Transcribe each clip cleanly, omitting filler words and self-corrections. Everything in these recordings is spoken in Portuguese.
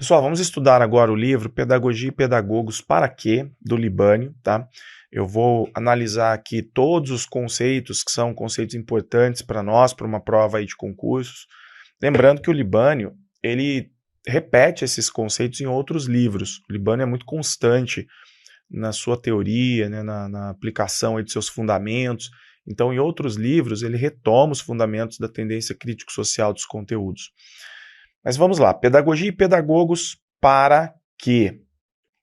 Pessoal, vamos estudar agora o livro Pedagogia e Pedagogos para Quê, do Libânio, tá? Eu vou analisar aqui todos os conceitos que são conceitos importantes para nós, para uma prova aí de concursos. Lembrando que o Libânio, ele repete esses conceitos em outros livros. O Libânio é muito constante na sua teoria, né, na aplicação aí de seus fundamentos. Então, em outros livros, ele retoma os fundamentos da tendência crítico-social dos conteúdos. Mas vamos lá, Pedagogia e Pedagogos para Quê?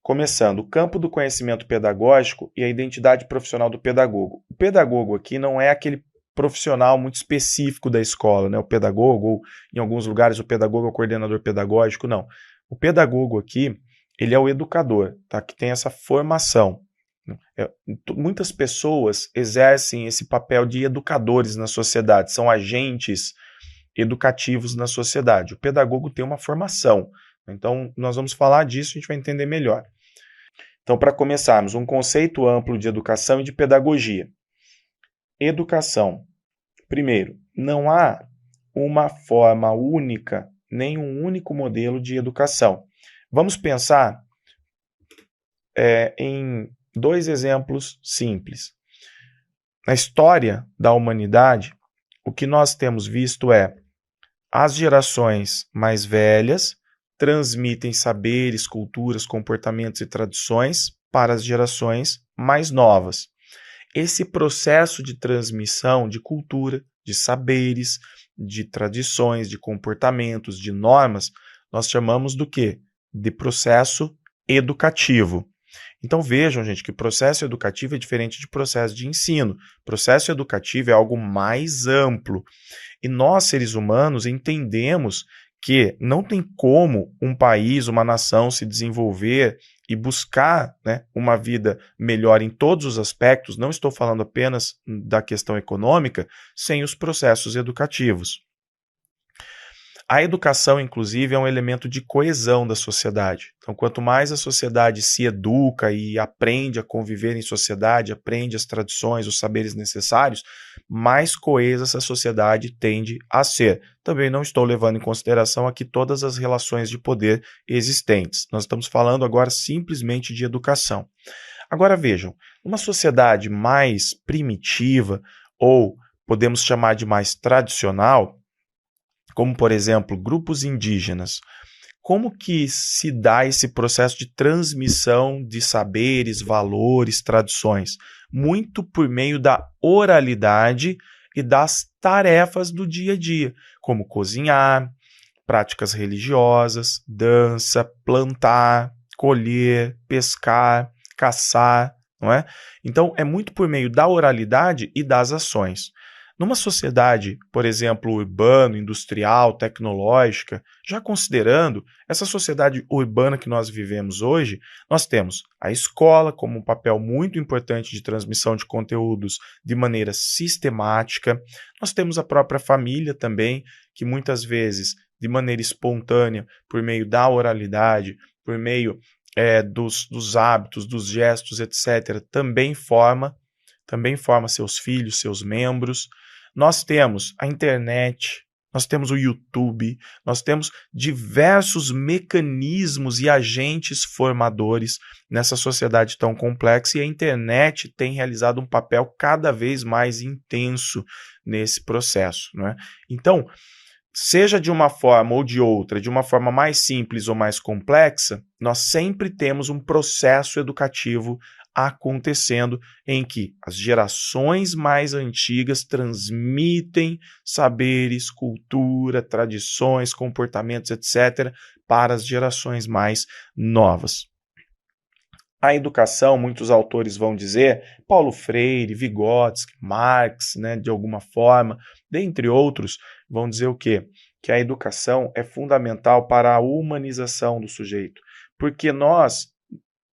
Começando, o campo do conhecimento pedagógico e a identidade profissional do pedagogo. O pedagogo aqui não é aquele profissional muito específico da escola, né? O pedagogo, ou em alguns lugares o pedagogo é o coordenador pedagógico, não. O pedagogo aqui, ele é o educador, tá? Que tem essa formação. Muitas pessoas exercem esse papel de educadores na sociedade, são agentes educativos na sociedade. O pedagogo tem uma formação. Então, nós vamos falar disso, a gente vai entender melhor. Então, para começarmos, um conceito amplo de educação e de pedagogia. Educação. Primeiro, não há uma forma única, nem um único modelo de educação. Vamos pensar em dois exemplos simples. Na história da humanidade, o que nós temos visto é as gerações mais velhas transmitem saberes, culturas, comportamentos e tradições para as gerações mais novas. Esse processo de transmissão de cultura, de saberes, de tradições, de comportamentos, de normas, nós chamamos do quê? De processo educativo. Então vejam, gente, que processo educativo é diferente de processo de ensino. Processo educativo é algo mais amplo. E nós, seres humanos, entendemos que não tem como um país, uma nação se desenvolver e buscar, né, uma vida melhor em todos os aspectos, não estou falando apenas da questão econômica, sem os processos educativos. A educação, inclusive, é um elemento de coesão da sociedade. Então, quanto mais a sociedade se educa e aprende a conviver em sociedade, aprende as tradições, os saberes necessários, mais coesa essa sociedade tende a ser. Também não estou levando em consideração aqui todas as relações de poder existentes. Nós estamos falando agora simplesmente de educação. Agora vejam, uma sociedade mais primitiva, ou podemos chamar de mais tradicional, como, por exemplo, grupos indígenas, como que se dá esse processo de transmissão de saberes, valores, tradições? Muito por meio da oralidade e das tarefas do dia a dia, como cozinhar, práticas religiosas, dança, plantar, colher, pescar, caçar, não é? Então, é muito por meio da oralidade e das ações. Numa sociedade, por exemplo, urbana, industrial, tecnológica, já considerando essa sociedade urbana que nós vivemos hoje, nós temos a escola como um papel muito importante de transmissão de conteúdos de maneira sistemática, nós temos a própria família também, que muitas vezes, de maneira espontânea, por meio da oralidade, por meio dos hábitos, dos gestos, etc., também forma seus filhos, seus membros. Nós temos a internet, nós temos o YouTube, nós temos diversos mecanismos e agentes formadores nessa sociedade tão complexa, e a internet tem realizado um papel cada vez mais intenso nesse processo, não é? Então, seja de uma forma ou de outra, de uma forma mais simples ou mais complexa, nós sempre temos um processo educativo acontecendo em que as gerações mais antigas transmitem saberes, cultura, tradições, comportamentos, etc., para as gerações mais novas. A educação, muitos autores vão dizer, Paulo Freire, Vygotsky, Marx, né, de alguma forma, dentre outros, vão dizer o quê? Que a educação é fundamental para a humanização do sujeito, porque nós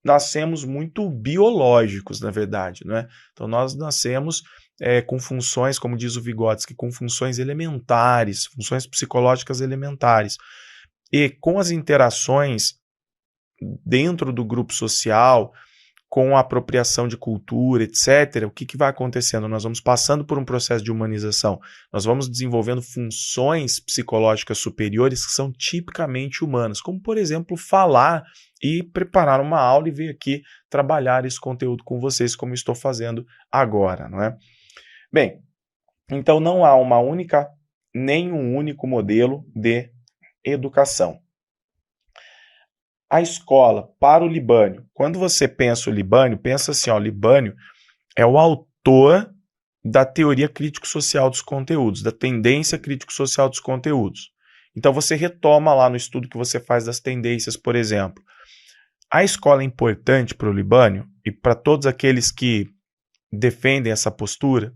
nascemos muito biológicos, na verdade, não é? Então nós nascemos com funções, como diz o Vygotsky, com funções elementares, funções psicológicas elementares. E com as interações dentro do grupo social, com a apropriação de cultura, etc., o que vai acontecendo? Nós vamos passando por um processo de humanização, nós vamos desenvolvendo funções psicológicas superiores que são tipicamente humanas, como, por exemplo, falar e preparar uma aula e vir aqui trabalhar esse conteúdo com vocês, como estou fazendo agora, não é? Bem, então não há nem um único modelo de educação. A escola para o Libânio. Quando você pensa o Libânio, pensa assim, o Libânio é o autor da teoria crítico-social dos conteúdos, da tendência crítico-social dos conteúdos. Então você retoma lá no estudo que você faz das tendências, por exemplo. A escola é importante para o Libânio e para todos aqueles que defendem essa postura?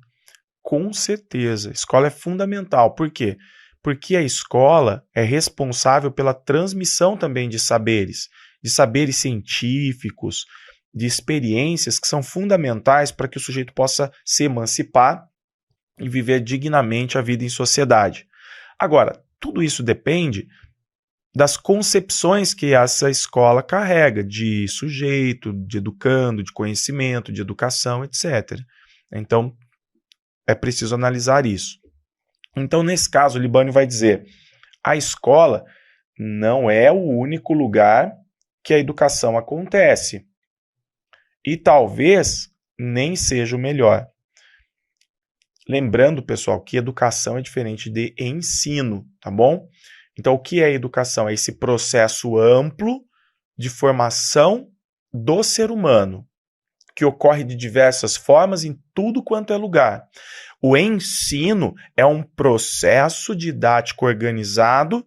Com certeza, a escola é fundamental. Por quê? Porque a escola é responsável pela transmissão também de saberes científicos, de experiências que são fundamentais para que o sujeito possa se emancipar e viver dignamente a vida em sociedade. Agora, tudo isso depende das concepções que essa escola carrega de sujeito, de educando, de conhecimento, de educação, etc. Então, é preciso analisar isso. Então, nesse caso, o Libânio vai dizer: a escola não é o único lugar que a educação acontece. E talvez nem seja o melhor. Lembrando, pessoal, que educação é diferente de ensino, tá bom? Então, o que é educação? É esse processo amplo de formação do ser humano, que ocorre de diversas formas em tudo quanto é lugar. O ensino é um processo didático organizado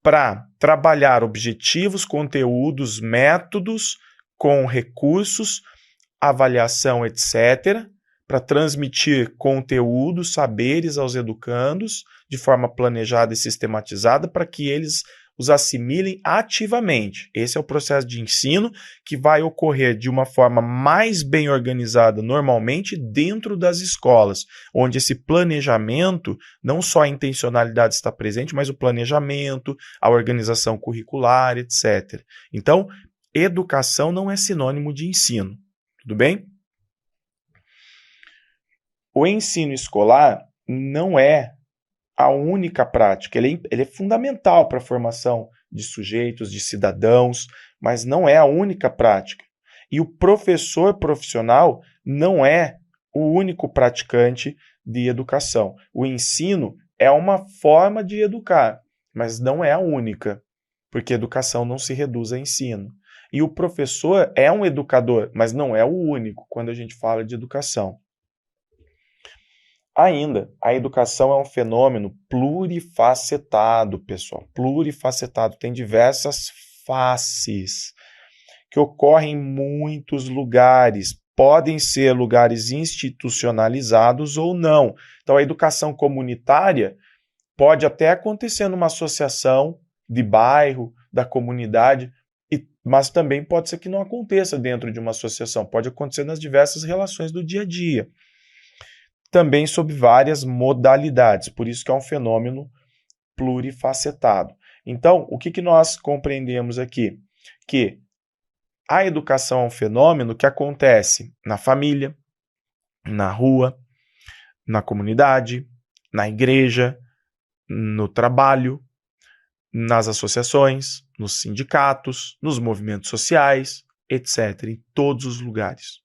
para trabalhar objetivos, conteúdos, métodos, com recursos, avaliação, etc., para transmitir conteúdos, saberes aos educandos de forma planejada e sistematizada para que eles os assimilem ativamente. Esse é o processo de ensino que vai ocorrer de uma forma mais bem organizada normalmente dentro das escolas, onde esse planejamento, não só a intencionalidade está presente, mas o planejamento, a organização curricular, etc. Então, educação não é sinônimo de ensino, tudo bem? O ensino escolar não é a única prática, ele é fundamental para a formação de sujeitos, de cidadãos, mas não é a única prática. E o professor profissional não é o único praticante de educação. O ensino é uma forma de educar, mas não é a única, porque educação não se reduz a ensino. E o professor é um educador, mas não é o único quando a gente fala de educação. Ainda, a educação é um fenômeno plurifacetado, pessoal. Plurifacetado, tem diversas faces que ocorrem em muitos lugares. Podem ser lugares institucionalizados ou não. Então, a educação comunitária pode até acontecer numa associação de bairro, da comunidade, mas também pode ser que não aconteça dentro de uma associação. Pode acontecer nas diversas relações do dia a dia. Também sob várias modalidades, por isso que é um fenômeno plurifacetado. Então, o que nós compreendemos aqui? Que a educação é um fenômeno que acontece na família, na rua, na comunidade, na igreja, no trabalho, nas associações, nos sindicatos, nos movimentos sociais, etc., em todos os lugares.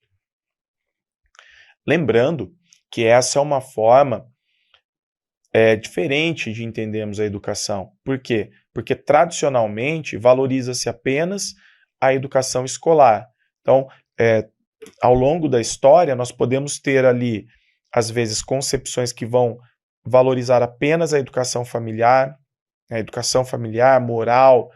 Lembrando que essa é uma forma diferente de entendermos a educação. Por quê? Porque tradicionalmente valoriza-se apenas a educação escolar. Então, ao longo da história, nós podemos ter ali, às vezes, concepções que vão valorizar apenas a educação familiar, moral,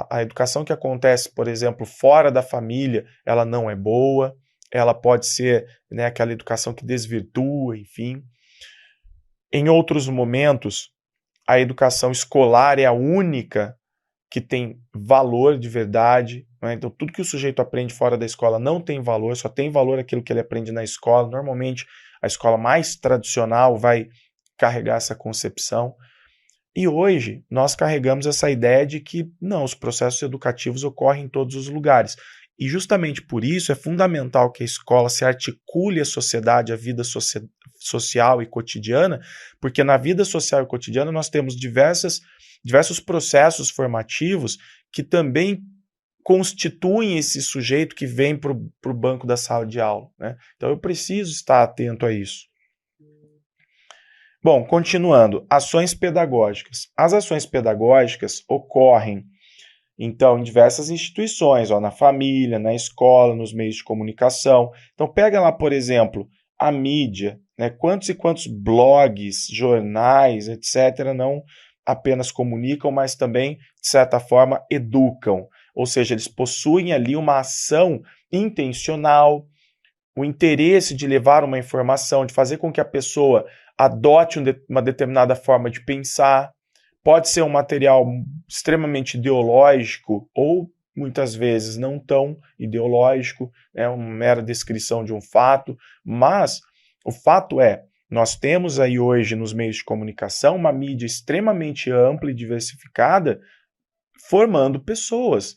a educação que acontece, por exemplo, fora da família, ela não é boa. Ela pode ser, aquela educação que desvirtua, enfim. Em outros momentos, a educação escolar é a única que tem valor de verdade. Então, tudo que o sujeito aprende fora da escola não tem valor, só tem valor aquilo que ele aprende na escola. Normalmente, a escola mais tradicional vai carregar essa concepção. E hoje, nós carregamos essa ideia de que, não, os processos educativos ocorrem em todos os lugares. E justamente por isso é fundamental que a escola se articule à sociedade, à vida social e cotidiana, porque na vida social e cotidiana nós temos diversos processos formativos que também constituem esse sujeito que vem para o banco da sala de aula, né? Então eu preciso estar atento a isso. Bom, continuando, ações pedagógicas. As ações pedagógicas ocorrem, então, em diversas instituições, na família, na escola, nos meios de comunicação. Então, pega lá, por exemplo, a mídia, né? Quantos e quantos blogs, jornais, etc., não apenas comunicam, mas também, de certa forma, educam. Ou seja, eles possuem ali uma ação intencional, o interesse de levar uma informação, de fazer com que a pessoa adote uma determinada forma de pensar. Pode ser um material extremamente ideológico ou, muitas vezes, não tão ideológico, é uma mera descrição de um fato, mas o fato é, nós temos aí hoje nos meios de comunicação uma mídia extremamente ampla e diversificada, formando pessoas,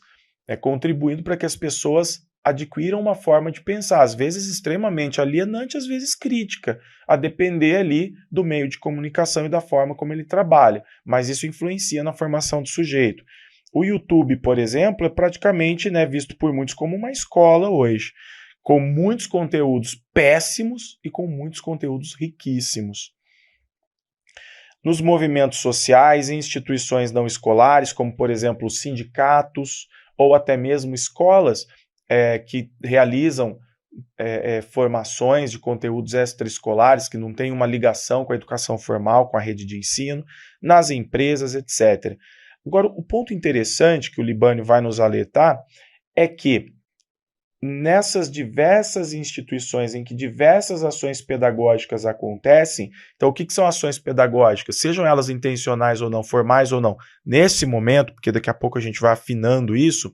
contribuindo para que as pessoas adquiram uma forma de pensar, às vezes extremamente alienante, às vezes crítica, a depender ali do meio de comunicação e da forma como ele trabalha, mas isso influencia na formação do sujeito. O YouTube, por exemplo, é praticamente, visto por muitos como uma escola hoje, com muitos conteúdos péssimos e com muitos conteúdos riquíssimos. Nos movimentos sociais e instituições não escolares, como, por exemplo, os sindicatos ou até mesmo escolas, que realizam formações de conteúdos extraescolares que não têm uma ligação com a educação formal, com a rede de ensino, nas empresas, etc. Agora, o ponto interessante que o Libânio vai nos alertar é que nessas diversas instituições em que diversas ações pedagógicas acontecem, então o que são ações pedagógicas? Sejam elas intencionais ou não, formais ou não, nesse momento, porque daqui a pouco a gente vai afinando isso,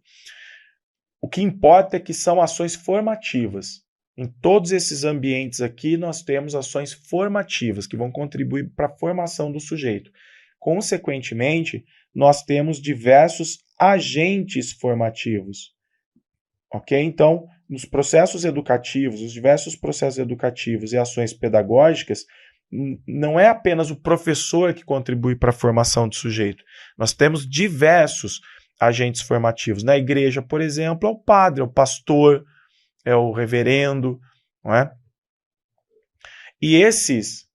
o que importa é que são ações formativas. Em todos esses ambientes aqui, nós temos ações formativas que vão contribuir para a formação do sujeito. Consequentemente, nós temos diversos agentes formativos. Ok? Então, nos processos educativos, os diversos processos educativos e ações pedagógicas, não é apenas o professor que contribui para a formação do sujeito. Nós temos diversos agentes formativos. Na igreja, por exemplo, é o padre, é o pastor, é o reverendo, não é? E esses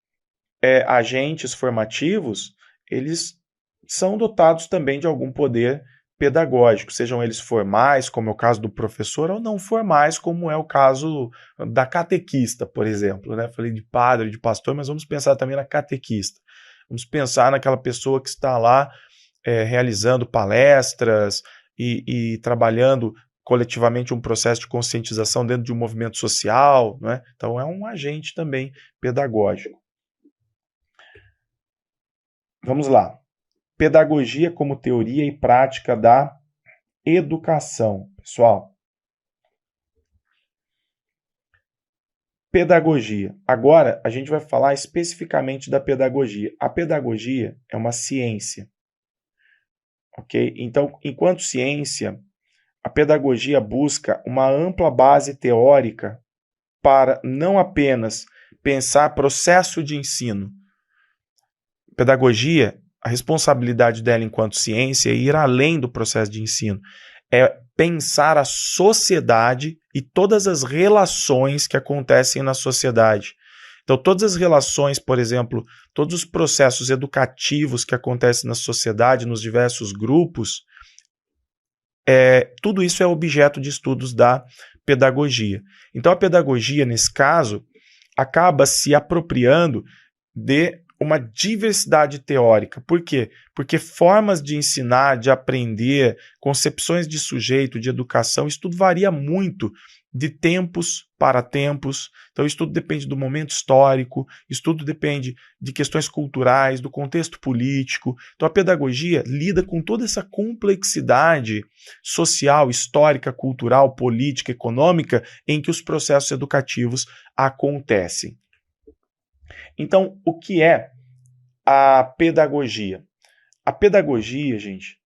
agentes formativos, eles são dotados também de algum poder pedagógico, sejam eles formais, como é o caso do professor, ou não formais, como é o caso da catequista, por exemplo, né? Falei de padre, de pastor, mas vamos pensar também na catequista. Vamos pensar naquela pessoa que está lá realizando palestras e trabalhando coletivamente um processo de conscientização dentro de um movimento social, né? Então é um agente também pedagógico. Vamos lá. Pedagogia como teoria e prática da educação. Pessoal, pedagogia. Agora a gente vai falar especificamente da pedagogia. A pedagogia é uma ciência. Ok? Então, enquanto ciência, a pedagogia busca uma ampla base teórica para não apenas pensar processo de ensino. Pedagogia, a responsabilidade dela enquanto ciência é ir além do processo de ensino. É pensar a sociedade e todas as relações que acontecem na sociedade. Então, todas as relações, por exemplo, todos os processos educativos que acontecem na sociedade, nos diversos grupos, tudo isso é objeto de estudos da pedagogia. Então, a pedagogia, nesse caso, acaba se apropriando de uma diversidade teórica. Por quê? Porque formas de ensinar, de aprender, concepções de sujeito, de educação, isso tudo varia muito de tempos para tempos. Então, isso tudo depende do momento histórico, isso tudo depende de questões culturais, do contexto político. Então, a pedagogia lida com toda essa complexidade social, histórica, cultural, política, econômica em que os processos educativos acontecem. Então, o que é a pedagogia? A pedagogia, gente,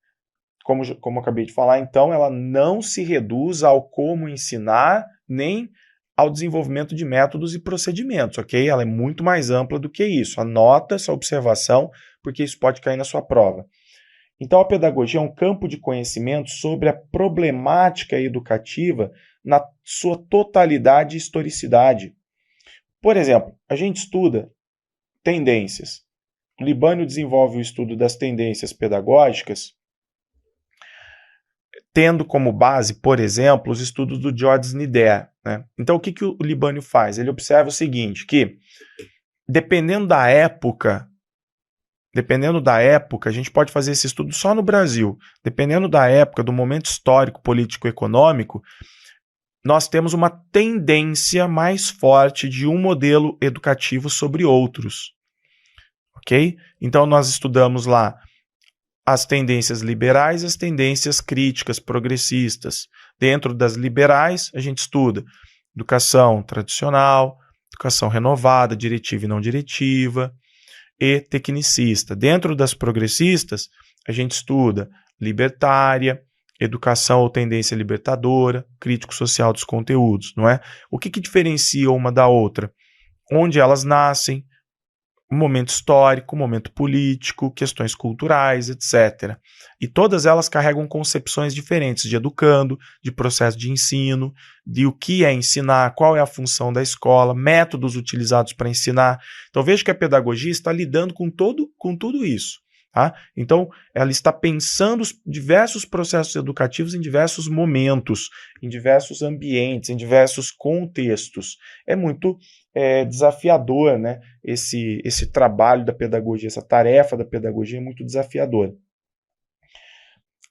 como eu acabei de falar, então, ela não se reduz ao como ensinar, nem ao desenvolvimento de métodos e procedimentos, ok? Ela é muito mais ampla do que isso. Anota essa observação, porque isso pode cair na sua prova. Então, a pedagogia é um campo de conhecimento sobre a problemática educativa na sua totalidade e historicidade. Por exemplo, a gente estuda tendências. O Libânio desenvolve o estudo das tendências pedagógicas, tendo como base, por exemplo, os estudos do George Snyder, né? Então, o que o Libânio faz? Ele observa o seguinte, que dependendo da época, a gente pode fazer esse estudo só no Brasil, dependendo da época, do momento histórico, político, econômico, nós temos uma tendência mais forte de um modelo educativo sobre outros, ok? Então, nós estudamos lá as tendências liberais e as tendências críticas, progressistas. Dentro das liberais, a gente estuda educação tradicional, educação renovada, diretiva e não diretiva, e tecnicista. Dentro das progressistas, a gente estuda libertária, educação ou tendência libertadora, crítico social dos conteúdos, não é? O que diferencia uma da outra? Onde elas nascem, o momento histórico, o momento político, questões culturais, etc. E todas elas carregam concepções diferentes de educando, de processo de ensino, de o que é ensinar, qual é a função da escola, métodos utilizados para ensinar. Então veja que a pedagogia está lidando com tudo isso. Tá? Então, ela está pensando os diversos processos educativos em diversos momentos, em diversos ambientes, em diversos contextos. É muito desafiador, né? Esse trabalho da pedagogia, essa tarefa da pedagogia é muito desafiadora.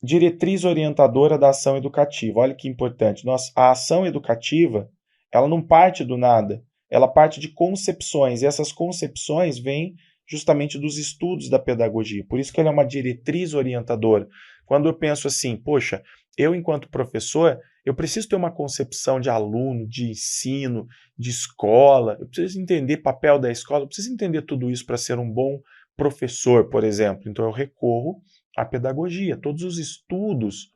Diretriz orientadora da ação educativa. Olha que importante. A ação educativa, ela não parte do nada, ela parte de concepções, e essas concepções vêm justamente dos estudos da pedagogia. Por isso que ela é uma diretriz orientadora. Quando eu penso assim, poxa, eu enquanto professor, eu preciso ter uma concepção de aluno, de ensino, de escola, eu preciso entender o papel da escola, eu preciso entender tudo isso para ser um bom professor, por exemplo. Então eu recorro à pedagogia, todos os estudos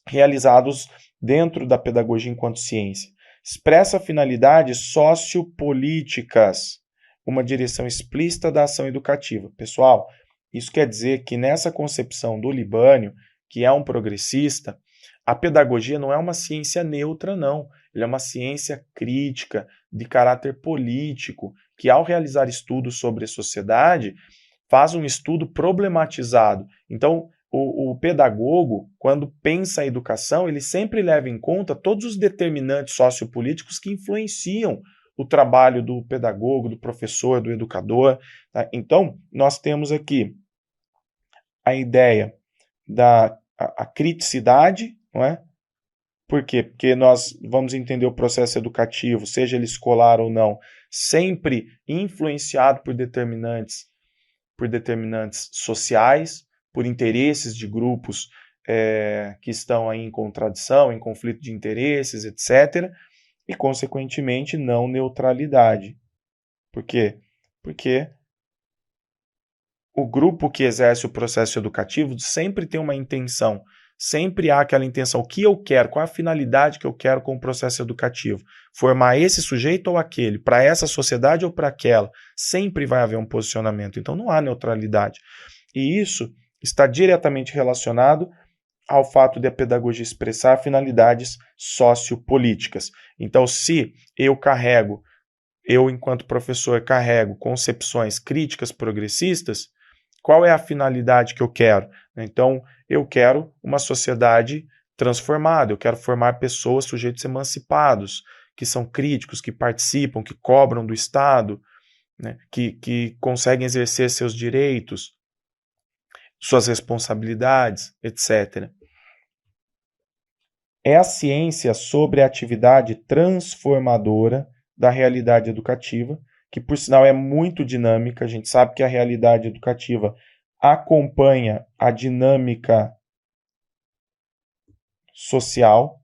realizados dentro da pedagogia enquanto ciência. Expressa finalidades sociopolíticas, uma direção explícita da ação educativa. Pessoal, isso quer dizer que nessa concepção do Libânio, que é um progressista, a pedagogia não é uma ciência neutra, não. Ela é uma ciência crítica, de caráter político, que ao realizar estudos sobre a sociedade, faz um estudo problematizado. Então, o pedagogo, quando pensa a educação, ele sempre leva em conta todos os determinantes sociopolíticos que influenciam o trabalho do pedagogo, do professor, do educador. Tá? Então, nós temos aqui a ideia da criticidade, não é? Por quê? Porque nós vamos entender o processo educativo, seja ele escolar ou não, sempre influenciado por determinantes sociais, por interesses de grupos que estão aí em contradição, em conflito de interesses, etc., e, consequentemente, não neutralidade. Por quê? Porque o grupo que exerce o processo educativo sempre tem uma intenção, sempre há aquela intenção, o que eu quero, qual a finalidade que eu quero com o processo educativo? Formar esse sujeito ou aquele, para essa sociedade ou para aquela? Sempre vai haver um posicionamento, então não há neutralidade. E isso está diretamente relacionado ao fato de a pedagogia expressar finalidades sociopolíticas. Então, se eu enquanto professor, carrego concepções críticas progressistas, qual é a finalidade que eu quero? Então, eu quero uma sociedade transformada, eu quero formar pessoas, sujeitos emancipados, que são críticos, que participam, que cobram do Estado, né, que conseguem exercer seus direitos, suas responsabilidades, etc. É a ciência sobre a atividade transformadora da realidade educativa, que por sinal é muito dinâmica. A gente sabe que a realidade educativa acompanha a dinâmica social.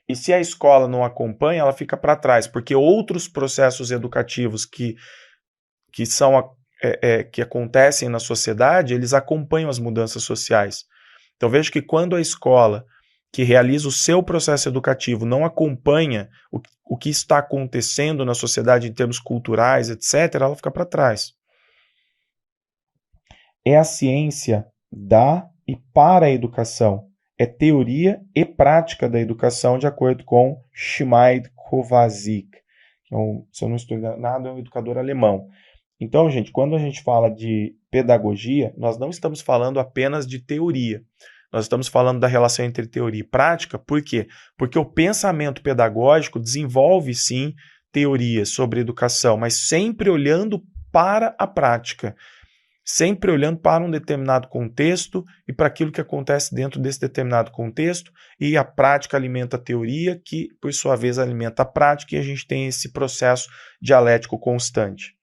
E se a escola não acompanha, ela fica para trás, porque outros processos educativos que são que acontecem na sociedade, eles acompanham as mudanças sociais. Então vejo que quando a escola que realiza o seu processo educativo não acompanha o que está acontecendo na sociedade em termos culturais, etc., ela fica para trás. É a ciência da e para a educação. É teoria e prática da educação, de acordo com Schmid Kovacic, que se eu não estou enganado, é um educador alemão. Então, gente, quando a gente fala de pedagogia, nós não estamos falando apenas de teoria. Nós estamos falando da relação entre teoria e prática. Por quê? Porque o pensamento pedagógico desenvolve, sim, teorias sobre educação, mas sempre olhando para a prática. Sempre olhando para um determinado contexto e para aquilo que acontece dentro desse determinado contexto, e a prática alimenta a teoria, que, por sua vez, alimenta a prática, e a gente tem esse processo dialético constante.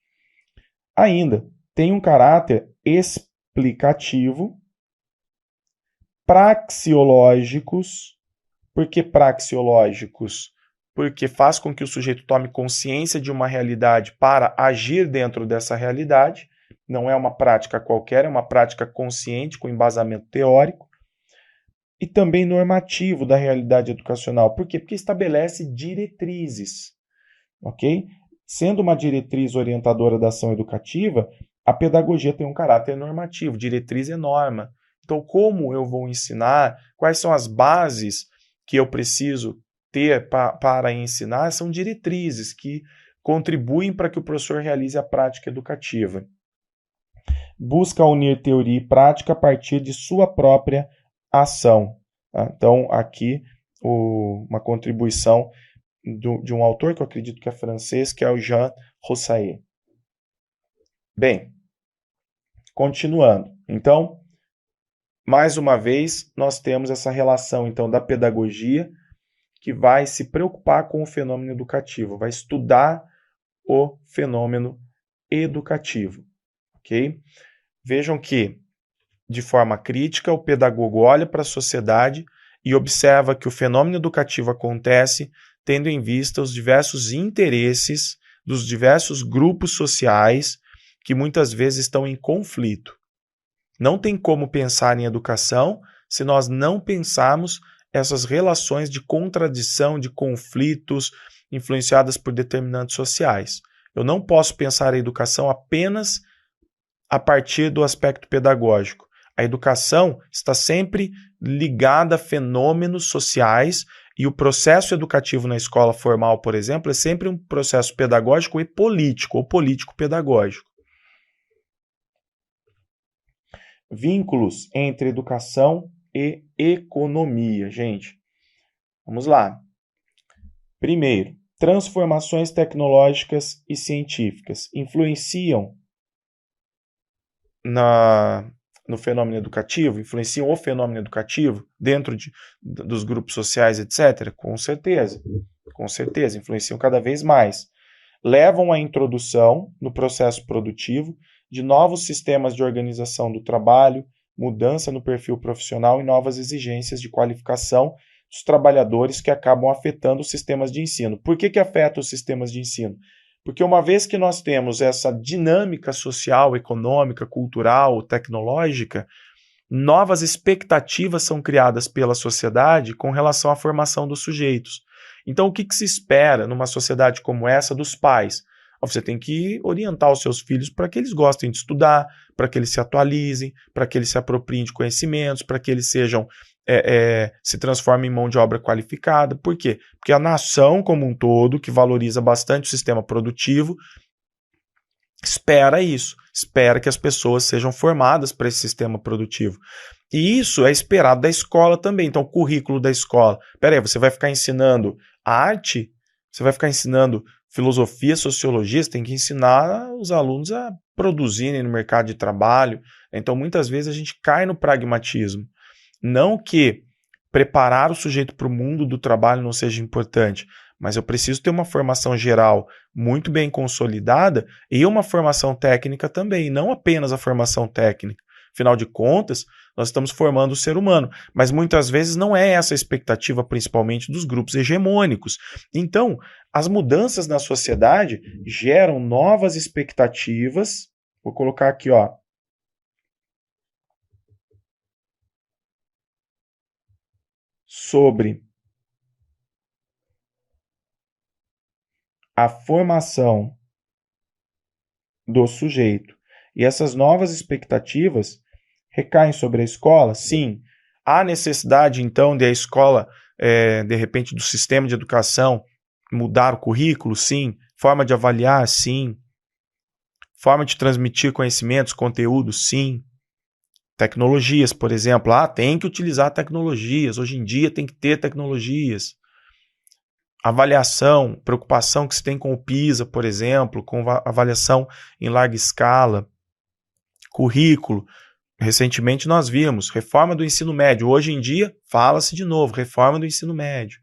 Ainda tem um caráter explicativo, praxeológicos. Por que praxeológicos? Porque faz com que o sujeito tome consciência de uma realidade para agir dentro dessa realidade. Não é uma prática qualquer, é uma prática consciente, com embasamento teórico. E também normativo da realidade educacional. Por quê? Porque estabelece diretrizes. Ok? Sendo uma diretriz orientadora da ação educativa, a pedagogia tem um caráter normativo. Diretriz é norma. Então, como eu vou ensinar? Quais são as bases que eu preciso ter para ensinar? São diretrizes que contribuem para que o professor realize a prática educativa. Busca unir teoria e prática a partir de sua própria ação. Então, aqui, uma contribuição de um autor que eu acredito que é francês, que é o Jean Rossaet. Bem, continuando. Então, mais uma vez, nós temos essa relação então da pedagogia, que vai se preocupar com o fenômeno educativo, vai estudar o fenômeno educativo. Ok? Vejam que, de forma crítica, o pedagogo olha para a sociedade e observa que o fenômeno educativo acontece tendo em vista os diversos interesses dos diversos grupos sociais que muitas vezes estão em conflito. Não tem como pensar em educação se nós não pensarmos essas relações de contradição, de conflitos influenciadas por determinantes sociais. Eu não posso pensar a educação apenas a partir do aspecto pedagógico. A educação está sempre ligada a fenômenos sociais, e o processo educativo na escola formal, por exemplo, é sempre um processo pedagógico e político, ou político-pedagógico. Vínculos entre educação e economia, gente. Vamos lá. Primeiro, transformações tecnológicas e científicas influenciam no fenômeno educativo, influenciam o fenômeno educativo dentro dos grupos sociais, etc.? Com certeza, influenciam cada vez mais. Levam à introdução, no processo produtivo, de novos sistemas de organização do trabalho, mudança no perfil profissional e novas exigências de qualificação dos trabalhadores que acabam afetando os sistemas de ensino. Por que afeta os sistemas de ensino? Porque uma vez que nós temos essa dinâmica social, econômica, cultural, tecnológica, novas expectativas são criadas pela sociedade com relação à formação dos sujeitos. Então, o que se espera numa sociedade como essa dos pais? Você tem que orientar os seus filhos para que eles gostem de estudar, para que eles se atualizem, para que eles se apropriem de conhecimentos, para que eles se transformem em mão de obra qualificada. Por quê? Porque a nação como um todo, que valoriza bastante o sistema produtivo, espera isso, espera que as pessoas sejam formadas para esse sistema produtivo. E isso é esperado da escola também. Então, o currículo da escola. Peraí, você vai ficar ensinando arte? Você vai ficar ensinando filosofia, sociologia? Você tem que ensinar os alunos a produzirem no mercado de trabalho. Então, muitas vezes a gente cai no pragmatismo. Não que preparar o sujeito para o mundo do trabalho não seja importante, mas eu preciso ter uma formação geral muito bem consolidada e uma formação técnica também, não apenas a formação técnica. Afinal de contas, nós estamos formando o ser humano, mas muitas vezes não é essa a expectativa, principalmente dos grupos hegemônicos. Então, as mudanças na sociedade geram novas expectativas Vou colocar aqui, ó. Sobre a formação do sujeito. E essas novas expectativas recaem sobre a escola? Sim. Há necessidade, então, de a escola, de repente, do sistema de educação mudar o currículo? Sim. Forma de avaliar? Sim. Forma de transmitir conhecimentos, conteúdos? Sim. Tecnologias, por exemplo. Tem que utilizar tecnologias. Hoje em dia tem que ter tecnologias. Avaliação, preocupação que se tem com o PISA, por exemplo, com avaliação em larga escala. Currículo. Recentemente nós vimos reforma do ensino médio. Hoje em dia, fala-se de novo, reforma do ensino médio.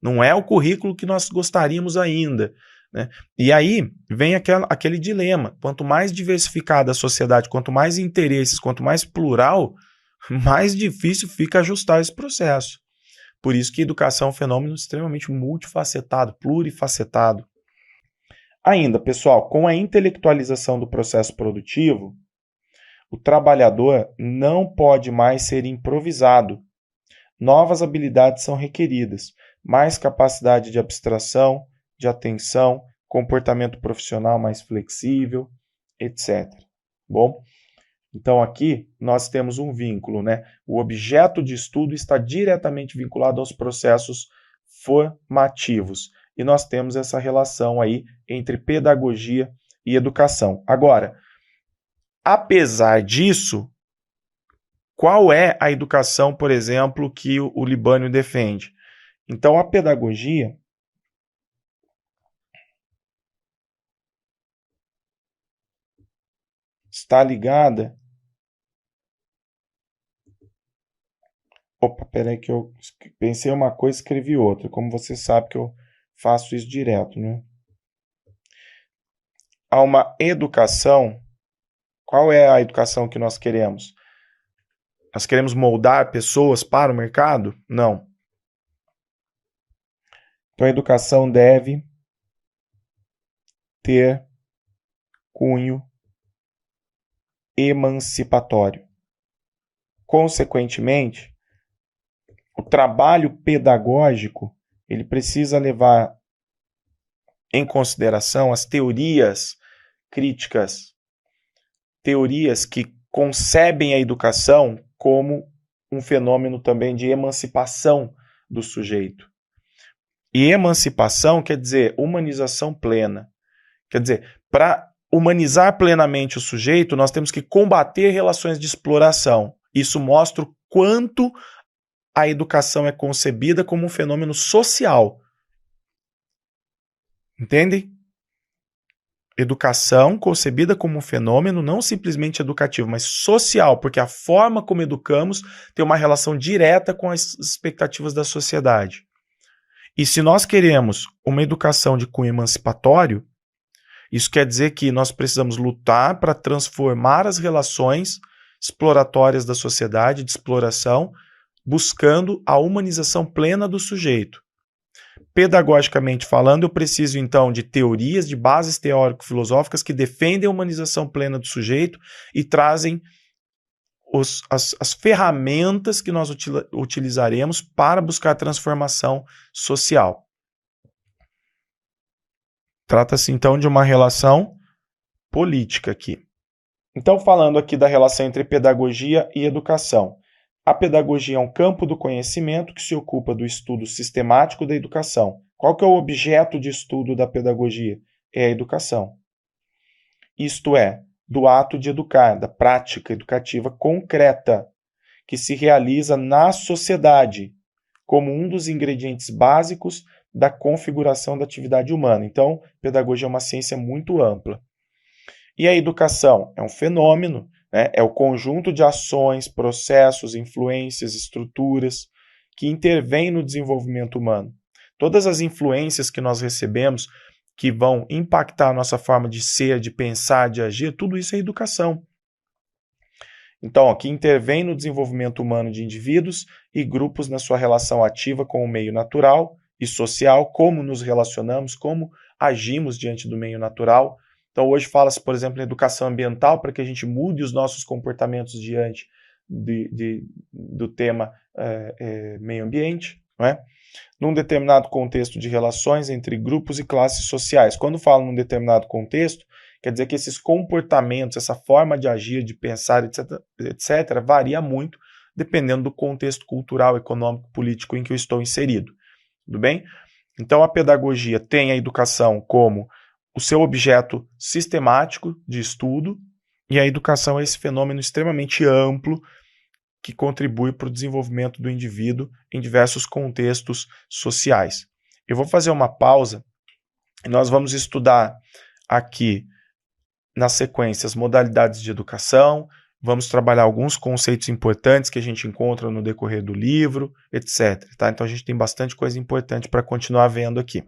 Não é o currículo que nós gostaríamos ainda, né? E aí vem aquele dilema. Quanto mais diversificada a sociedade, quanto mais interesses, quanto mais plural, mais difícil fica ajustar esse processo. Por isso que educação é um fenômeno extremamente multifacetado, plurifacetado. Ainda, pessoal, com a intelectualização do processo produtivo, o trabalhador não pode mais ser improvisado. Novas habilidades são requeridas, mais capacidade de abstração, de atenção, comportamento profissional mais flexível, etc. Bom, então aqui nós temos um vínculo, né? O objeto de estudo está diretamente vinculado aos processos formativos. E nós temos essa relação aí entre pedagogia e educação. Agora, apesar disso, qual é a educação, por exemplo, que o Libânio defende? Então, a pedagogia está ligada... Opa, peraí que eu pensei uma coisa e escrevi outra. Como você sabe que eu faço isso direto, né? Há uma educação. Qual é a educação que nós queremos? Nós queremos moldar pessoas para o mercado? Não. Então, a educação deve ter cunho emancipatório. Consequentemente, o trabalho pedagógico ele precisa levar em consideração as teorias críticas, teorias que concebem a educação como um fenômeno também de emancipação do sujeito. E emancipação quer dizer humanização plena. Quer dizer, para humanizar plenamente o sujeito, nós temos que combater relações de exploração. Isso mostra o quanto a educação é concebida como um fenômeno social. Entendem? Educação concebida como um fenômeno não simplesmente educativo, mas social, porque a forma como educamos tem uma relação direta com as expectativas da sociedade. E se nós queremos uma educação de cunho emancipatório, isso quer dizer que nós precisamos lutar para transformar as relações exploratórias da sociedade, de exploração, buscando a humanização plena do sujeito. Pedagogicamente falando, eu preciso então de teorias, de bases teórico-filosóficas que defendem a humanização plena do sujeito e trazem as ferramentas que nós utilizaremos para buscar a transformação social. Trata-se então de uma relação política aqui. Então, falando aqui da relação entre pedagogia e educação. A pedagogia é um campo do conhecimento que se ocupa do estudo sistemático da educação. Qual que é o objeto de estudo da pedagogia? É a educação. Isto é, do ato de educar, da prática educativa concreta, que se realiza na sociedade, como um dos ingredientes básicos da configuração da atividade humana. Então, pedagogia é uma ciência muito ampla. E a educação é um fenômeno, né? É o conjunto de ações, processos, influências, estruturas que intervêm no desenvolvimento humano. Todas as influências que nós recebemos que vão impactar a nossa forma de ser, de pensar, de agir, tudo isso é educação. Então, que intervém no desenvolvimento humano de indivíduos e grupos na sua relação ativa com o meio natural e social, como nos relacionamos, como agimos diante do meio natural. Então hoje fala-se, por exemplo, em educação ambiental para que a gente mude os nossos comportamentos diante do tema meio ambiente, não é? Num determinado contexto de relações entre grupos e classes sociais. Quando falo num determinado contexto, quer dizer que esses comportamentos, essa forma de agir, de pensar, etc., varia muito dependendo do contexto cultural, econômico, político em que eu estou inserido. Tudo bem? Então a pedagogia tem a educação como o seu objeto sistemático de estudo, e a educação é esse fenômeno extremamente amplo que contribui para o desenvolvimento do indivíduo em diversos contextos sociais. Eu vou fazer uma pausa e nós vamos estudar aqui na sequência as modalidades de educação, vamos trabalhar alguns conceitos importantes que a gente encontra no decorrer do livro, etc. Tá? Então a gente tem bastante coisa importante para continuar vendo aqui.